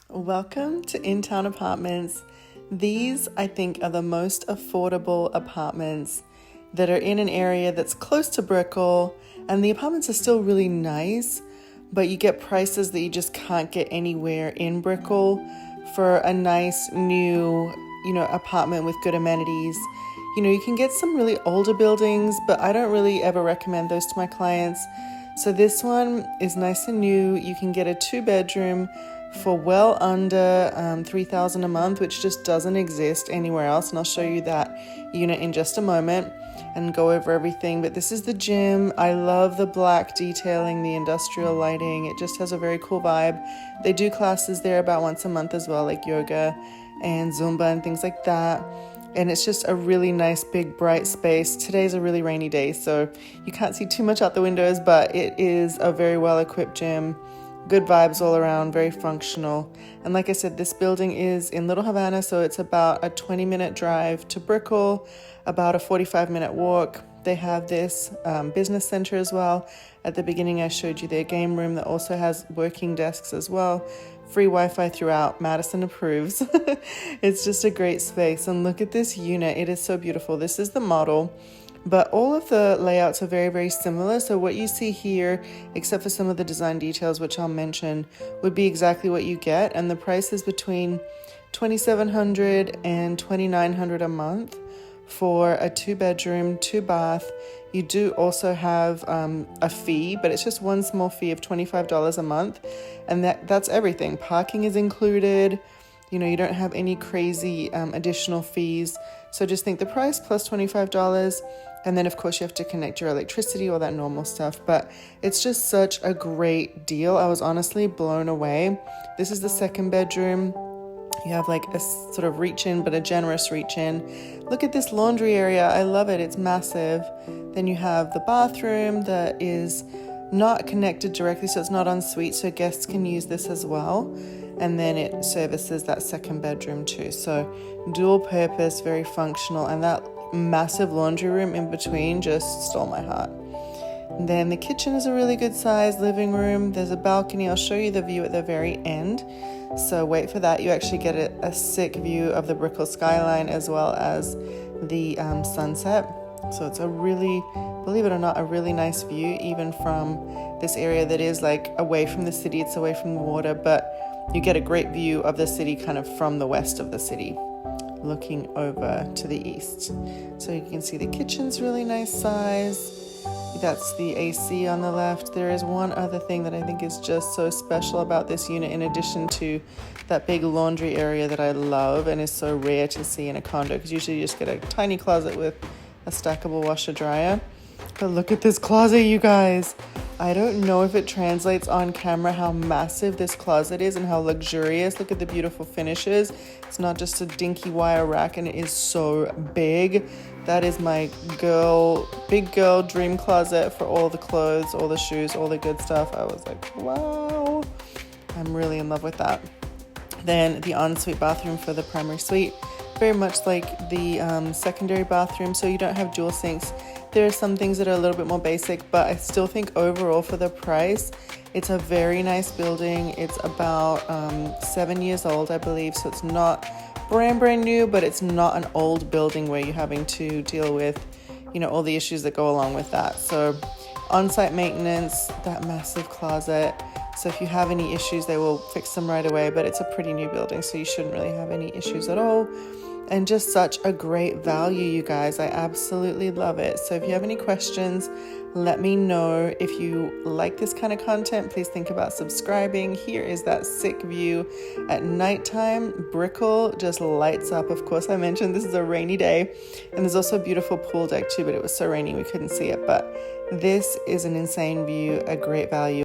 Welcome to InTown Apartments. These, I think, are the most affordable apartments that are in an area that's close to Brickell, and the apartments are still really nice, but you get prices that you just can't get anywhere in Brickell for a nice new, apartment with good amenities. You can get some really older buildings, but I don't really ever recommend those to my clients. So this one is nice and new. You can get a 2-bedroom for well under $3,000 a month, which just doesn't exist anywhere else. And I'll show you that unit in just a moment and go over everything. But this is the gym. I love the black detailing, the industrial lighting. It just has a very cool vibe. They do classes there about once a month as well, like yoga and Zumba and things like that. And it's just a really nice, big, bright space. Today's a really rainy day, so you can't see too much out the windows, but it is a very well-equipped gym. Good vibes all around, very functional. And like I said, this building is in Little Havana, so it's about a 20-minute drive to Brickell, about a 45-minute walk. They have this business center as well. At the beginning, I showed you their game room that also has working desks as well. Free Wi-Fi throughout. Madison approves. It's just a great space. And look at this unit. It is so beautiful. This is the model. But all of the layouts are very, very similar. So what you see here, except for some of the design details, which I'll mention, would be exactly what you get. And the price is between $2,700 and $2,900 a month for a 2-bedroom, 2-bath. You do also have a fee, but it's just one small fee of $25 a month. And that's everything. Parking is included. You don't have any crazy additional fees. So just think the price plus $25. And then, of course, you have to connect your electricity, all that normal stuff. But it's just such a great deal. I was honestly blown away. This is the 2nd bedroom. You have like a sort of reach-in, but a generous reach-in. Look at this laundry area. I love it. It's massive. Then you have the bathroom that is not connected directly, so it's not en suite, so guests can use this as well. And then it services that 2nd bedroom too. So dual purpose, very functional. And that massive laundry room in between just stole my heart. And then the kitchen is a really good size, living room. There's a balcony. I'll show you the view at the very end. So wait for that. You actually get a sick view of the Brickell skyline as well as the sunset. So it's a really, believe it or not, a really nice view, even from this area that is like away from the city. It's away from the water, but you get a great view of the city kind of from the west of the city, looking over to the east. So you can see the kitchen's really nice size. That's the AC on the left. There is one other thing that I think is just so special about this unit, in addition to that big laundry area that I love and is so rare to see in a condo, because usually you just get a tiny closet with a stackable washer dryer. But look at this closet, you guys. I don't know if it translates on camera how massive this closet is and how luxurious. Look at the beautiful finishes. It's not just a dinky wire rack, and it is so big. That is my big girl dream closet for all the clothes, all the shoes, all the good stuff. I was like, wow, I'm really in love with that. Then the ensuite bathroom for the primary suite, very much like the secondary bathroom, so you don't have dual sinks. There are some things that are a little bit more basic, but I still think overall for the price, it's a very nice building. It's about 7 years old, I believe, so it's not brand new, but it's not an old building where you're having to deal with, all the issues that go along with that. So on-site maintenance, that massive closet. So if you have any issues, they will fix them right away, but it's a pretty new building, so you shouldn't really have any issues at all. And just such a great value, you guys. I absolutely love it. So if you have any questions, let me know. If you like this kind of content, please think about subscribing. Here is that sick view at nighttime. Brickell just lights up. Of course, I mentioned this is a rainy day, and there's also a beautiful pool deck too, but it was so rainy we couldn't see it. But this is an insane view, a great value.